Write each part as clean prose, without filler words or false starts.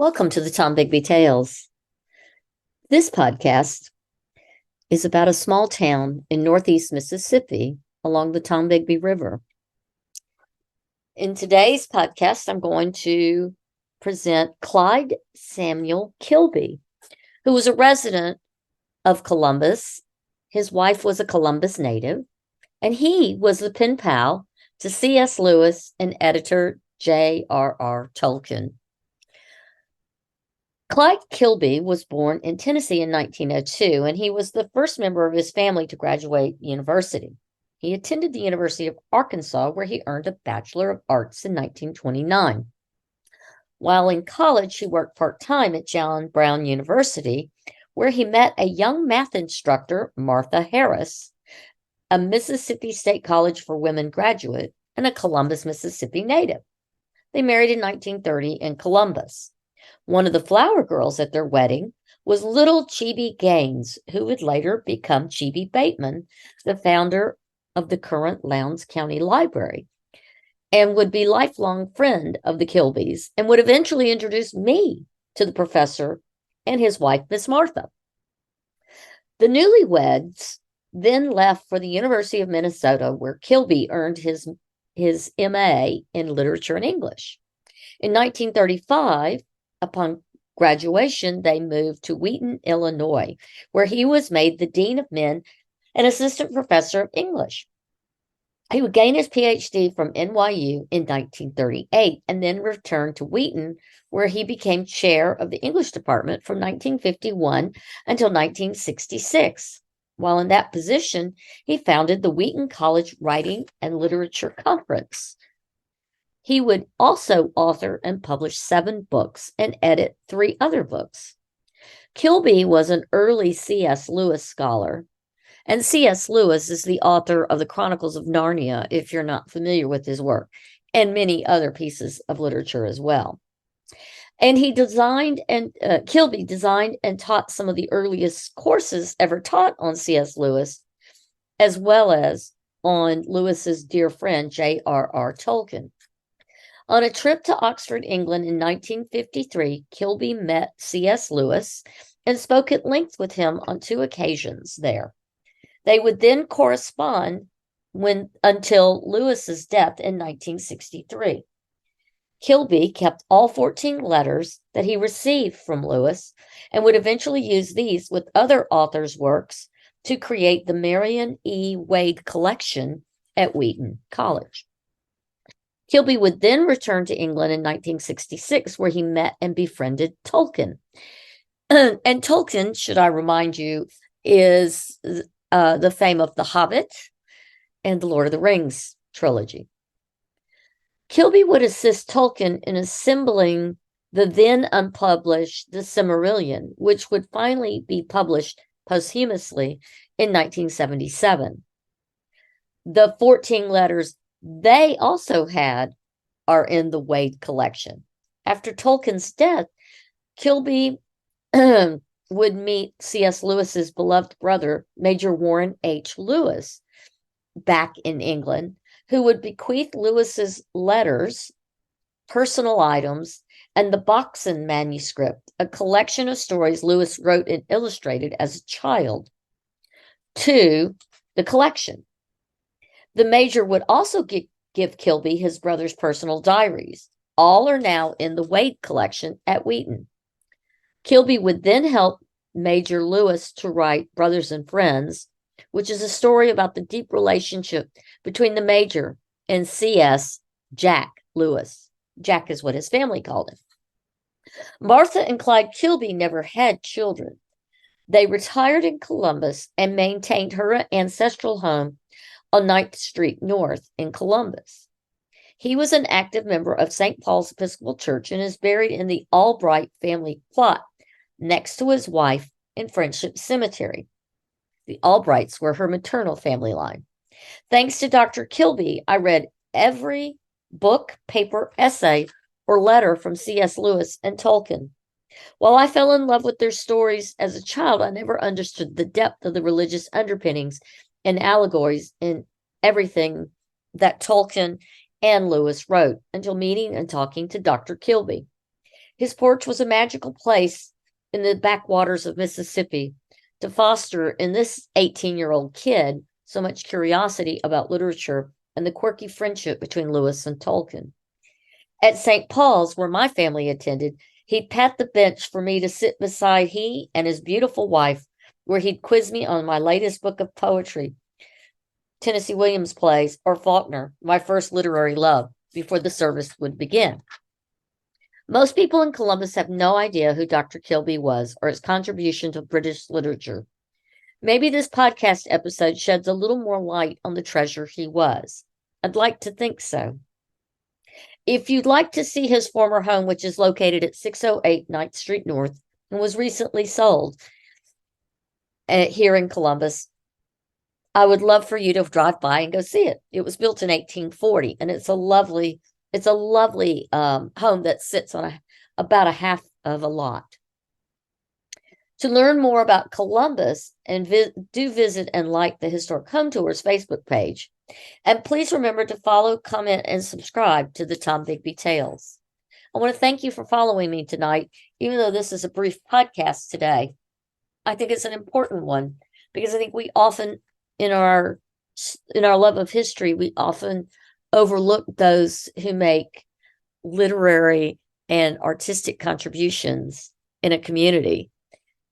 Welcome to the Tom Bigby Tales. This podcast is about a small town in northeast Mississippi along the Tom Bigby River. In today's podcast, I'm going to present Clyde Samuel Kilby, who was a resident of Columbus. His wife was a Columbus native, and he was the pen pal to C.S. Lewis and editor J.R.R. Tolkien. Clyde Kilby was born in Tennessee in 1902, and he was the first member of his family to graduate university. He attended the University of Arkansas, where he earned a Bachelor of Arts in 1929. While in college, he worked part-time at John Brown University, where he met a young math instructor, Martha Harris, a Mississippi State College for Women graduate, and a Columbus, Mississippi native. They married in 1930 in Columbus. One of the flower girls at their wedding was little Chibi Gaines, who would later become Chibi Bateman, the founder of the current Lowndes County Library, and would be lifelong friend of the Kilbys, and would eventually introduce me to the professor and his wife, Miss Martha. The newlyweds then left for the University of Minnesota, where Kilby earned his M.A. in literature and English. In 1935, upon graduation, they moved to Wheaton, Illinois, where he was made the Dean of Men and Assistant Professor of English. He would gain his PhD from NYU in 1938 and then returned to Wheaton, where he became chair of the English department from 1951 until 1966. While in that position, he founded the Wheaton College Writing and Literature Conference. He would also author and publish 7 books and edit 3 other books. Kilby was an early C.S. Lewis scholar, and C.S. Lewis is the author of the Chronicles of Narnia, if you're not familiar with his work, and many other pieces of literature as well. And Kilby designed and taught some of the earliest courses ever taught on C.S. Lewis, as well as on Lewis's dear friend, J.R.R. Tolkien. On a trip to Oxford, England in 1953, Kilby met C.S. Lewis and spoke at length with him on 2 occasions there. They would then correspond until Lewis's death in 1963. Kilby kept all 14 letters that he received from Lewis and would eventually use these with other authors' works to create the Marion E. Wade collection at Wheaton College. Kilby would then return to England in 1966, where he met and befriended Tolkien. And Tolkien, should I remind you, is the fame of The Hobbit and the Lord of the Rings trilogy. Kilby would assist Tolkien in assembling the then unpublished The Silmarillion, which would finally be published posthumously in 1977. The 14 letters they also had are in the Wade collection. After Tolkien's death, Kilby would meet C.S. Lewis's beloved brother, Major Warren H. Lewis, back in England, who would bequeath Lewis's letters, personal items, and the Boxen manuscript, a collection of stories Lewis wrote and illustrated as a child, to the collection. The Major would also give Kilby his brother's personal diaries. All are now in the Wade collection at Wheaton. Kilby would then help Major Lewis to write Brothers and Friends, which is a story about the deep relationship between the Major and C.S. Jack Lewis. Jack is what his family called him. Martha and Clyde Kilby never had children. They retired in Columbus and maintained her ancestral home on 9th Street North in Columbus. He was an active member of St. Paul's Episcopal Church and is buried in the Albright family plot next to his wife in Friendship Cemetery. The Albrights were her maternal family line. Thanks to Dr. Kilby, I read every book, paper, essay, or letter from C.S. Lewis and Tolkien. While I fell in love with their stories as a child, I never understood the depth of the religious underpinnings and allegories in everything that Tolkien and Lewis wrote until meeting and talking to Dr. Kilby. His porch was a magical place in the backwaters of Mississippi to foster in this 18-year-old kid so much curiosity about literature and the quirky friendship between Lewis and Tolkien. At St. Paul's, where my family attended, he'd pat the bench for me to sit beside he and his beautiful wife, where he'd quiz me on my latest book of poetry, Tennessee Williams plays, or Faulkner, my first literary love, before the service would begin. Most people in Columbus have no idea who Dr. Kilby was or his contribution to British literature. Maybe this podcast episode sheds a little more light on the treasure he was. I'd like to think so. If you'd like to see his former home, which is located at 608 9th Street North and was recently sold here in Columbus, I would love for you to drive by and go see it. It was built in 1840, and it's a lovely home that sits on about a half of a lot. To learn more about Columbus, and do visit and like the Historic Home Tours Facebook page. And please remember to follow, comment, and subscribe to the Tom Bigby Tales. I want to thank you for following me tonight, even though this is a brief podcast today. I think it's an important one because I think we often, in our love of history, we often overlook those who make literary and artistic contributions in a community.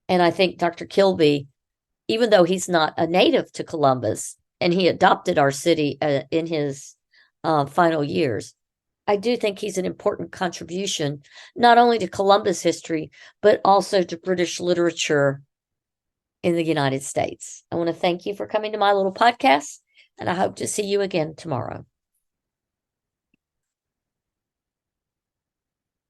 And I think Dr. Kilby, even though he's not a native to Columbus and he adopted our city in his final years, I do think he's an important contribution, not only to Columbus history, but also to British literature in the United States. I want to thank you for coming to my little podcast, and I hope to see you again tomorrow.